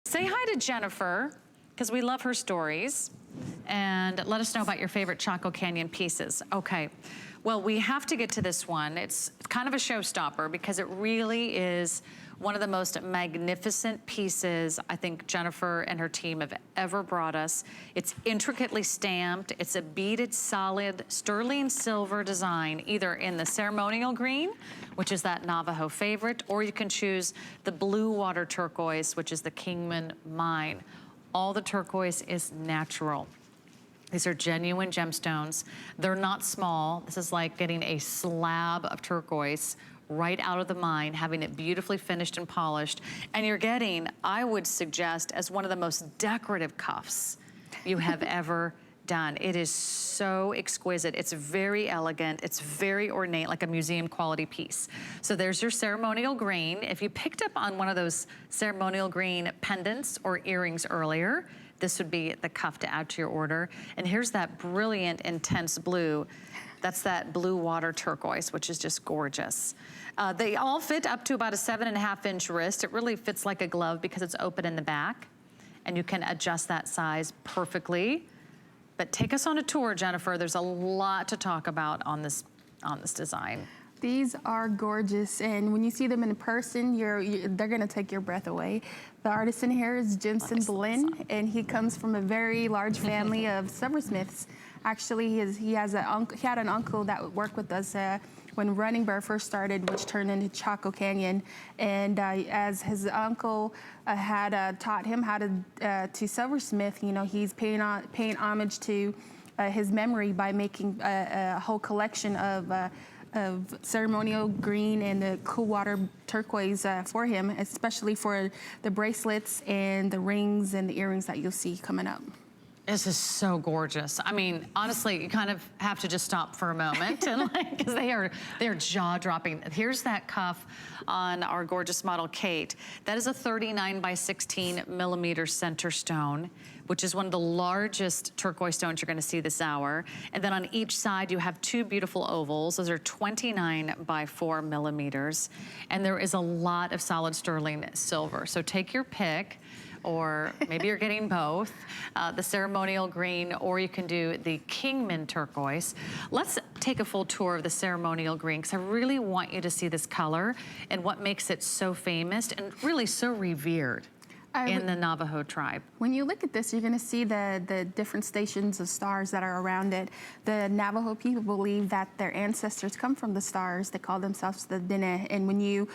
Say hi to Jennifer, because we love her stories. And let us know about your favorite Chaco Canyon pieces. Okay, well, we have to get to this one. It's kind of a showstopper because it really is one of the most magnificent pieces I think Jennifer and her team have ever brought us. It's intricately stamped. It's a beaded solid sterling silver design, either in the ceremonial green, which is that Navajo favorite, or you can choose the blue water turquoise, which is the Kingman mine. All the turquoise is natural. These are genuine gemstones. They're not small. This is like getting a slab of turquoise right out of the mine, having it beautifully finished and polished. And you're getting, I would suggest, as one of the most decorative cuffs you have ever done. It is so exquisite. It's very elegant. It's very ornate, like a museum quality piece. So there's your ceremonial green. If you picked up on one of those ceremonial green pendants or earrings earlier, this would be the cuff to add to your order. And here's that brilliant, intense blue. That's that blue water turquoise, which is just gorgeous. They all fit up to about a 7.5-inch wrist. It really fits like a glove because it's open in the back, and you can adjust that size perfectly. But take us on a tour, Jennifer. There's a lot to talk about on this design. These are gorgeous, and when you see them in person, they're gonna take your breath away. The artisan here is Jensen Boleyn, and he comes from a very large family of silversmiths. Actually, he had an uncle that worked with us when Running Bear first started, which turned into Chaco Canyon. And as his uncle had taught him how to silversmith, you know, he's paying homage to his memory by making a whole collection of ceremonial green and the cool water turquoise for him, especially for the bracelets and the rings and the earrings that you'll see coming up. This is so gorgeous. I mean, honestly, you kind of have to just stop for a moment, and because they're jaw-dropping. Here's that cuff on our gorgeous model, Kate. That is a 39 by 16 millimeter center stone, which is one of the largest turquoise stones you're gonna see this hour. And then on each side, you have two beautiful ovals. Those are 29 by 4 millimeters. And there is a lot of solid sterling silver. So take your pick, or maybe you're getting both, the ceremonial green, or you can do the Kingman turquoise. Let's take a full tour of the ceremonial green, because I really want you to see this color and what makes it so famous and really so revered in the Navajo tribe. When you look at this, you're gonna see the different stations of stars that are around it. The Navajo people believe that their ancestors come from the stars. They call themselves the Dine. And when you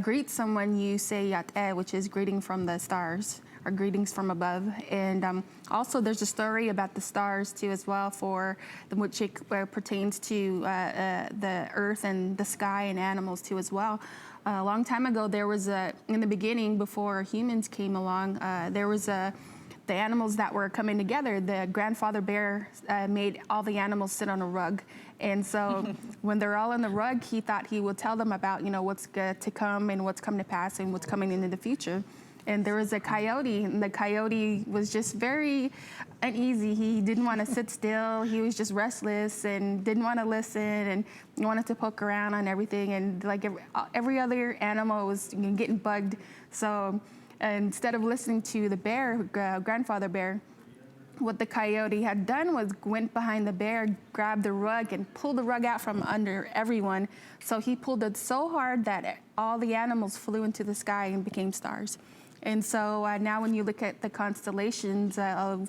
greet someone, you say Yat-e, which is greeting from the stars, or greetings from above. And also there's a story about the stars too as well, which it pertains to the earth and the sky and animals too as well. A long time ago, there was in the beginning, before humans came along, there was the animals that were coming together. The grandfather bear made all the animals sit on a rug. And so when they're all on the rug, he thought he would tell them about, you know, what's to come and what's come to pass and what's coming into the future. And there was a coyote, and the coyote was just very uneasy. He didn't want to sit still. He was just restless and didn't want to listen, and wanted to poke around on everything. And like every other animal was getting bugged. So instead of listening to the bear, grandfather bear, what the coyote had done was went behind the bear, grabbed the rug, and pulled the rug out from under everyone. So he pulled it so hard that all the animals flew into the sky and became stars. And so now when you look at the constellations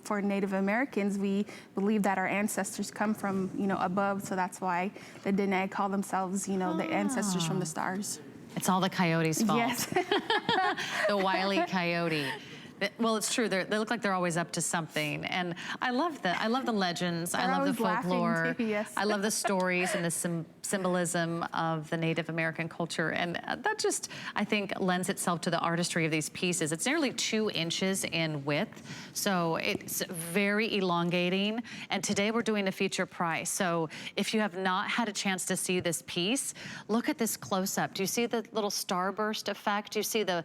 for Native Americans, we believe that our ancestors come from, you know, above. So that's why the Dene call themselves, you know, the ancestors from the stars. It's all the coyote's fault. Yes. The wily coyote. Well, it's true. They look like they're always up to something, and I love the legends. I love the folklore. Too, yes. I love the stories and the symbolism of the Native American culture, and that just, I think, lends itself to the artistry of these pieces. It's nearly 2 inches in width, so it's very elongating. And today we're doing a feature price. So if you have not had a chance to see this piece, look at this close-up. Do you see the little starburst effect? Do you see the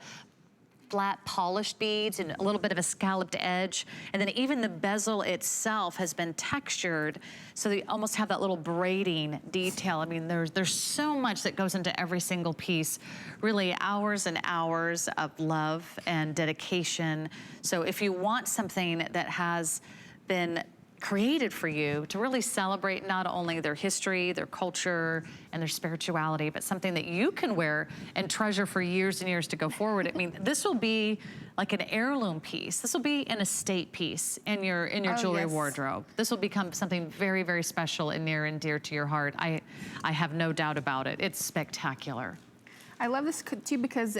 flat polished beads and a little bit of a scalloped edge. And then even the bezel itself has been textured, so you almost have that little braiding detail. I mean, there's so much that goes into every single piece. Really hours and hours of love and dedication. So if you want something that has been created for you to really celebrate not only their history, their culture, and their spirituality, but something that you can wear and treasure for years and years to go forward. I mean, this will be like an heirloom piece. This will be an estate piece in your jewelry wardrobe. This will become something very, very special and near and dear to your heart. I have no doubt about it. It's spectacular. I love this too because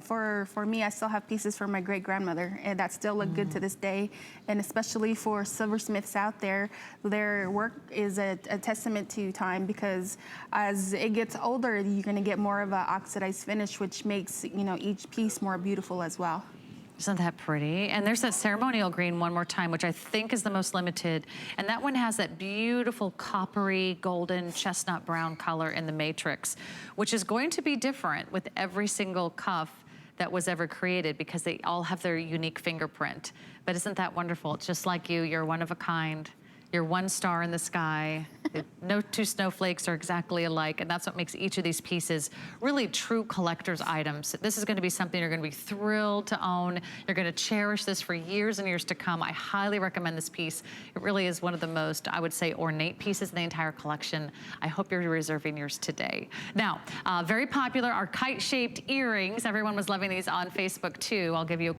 for me, I still have pieces from my great-grandmother and that still look good to this day. And especially for silversmiths out there, their work is a testament to time, because as it gets older, you're gonna get more of an oxidized finish, which makes, you know, each piece more beautiful as well. Isn't that pretty? And there's that ceremonial green one more time, which I think is the most limited. And that one has that beautiful coppery, golden, chestnut brown color in the matrix, which is going to be different with every single cuff that was ever created, because they all have their unique fingerprint. But isn't that wonderful? It's just like you're one of a kind. You're one star in the sky. No two snowflakes are exactly alike, and that's what makes each of these pieces really true collector's items. This is gonna be something you're gonna be thrilled to own. You're gonna cherish this for years and years to come. I highly recommend this piece. It really is one of the most, I would say, ornate pieces in the entire collection. I hope you're reserving yours today. Now, very popular are kite-shaped earrings. Everyone was loving these on Facebook too. I'll give you a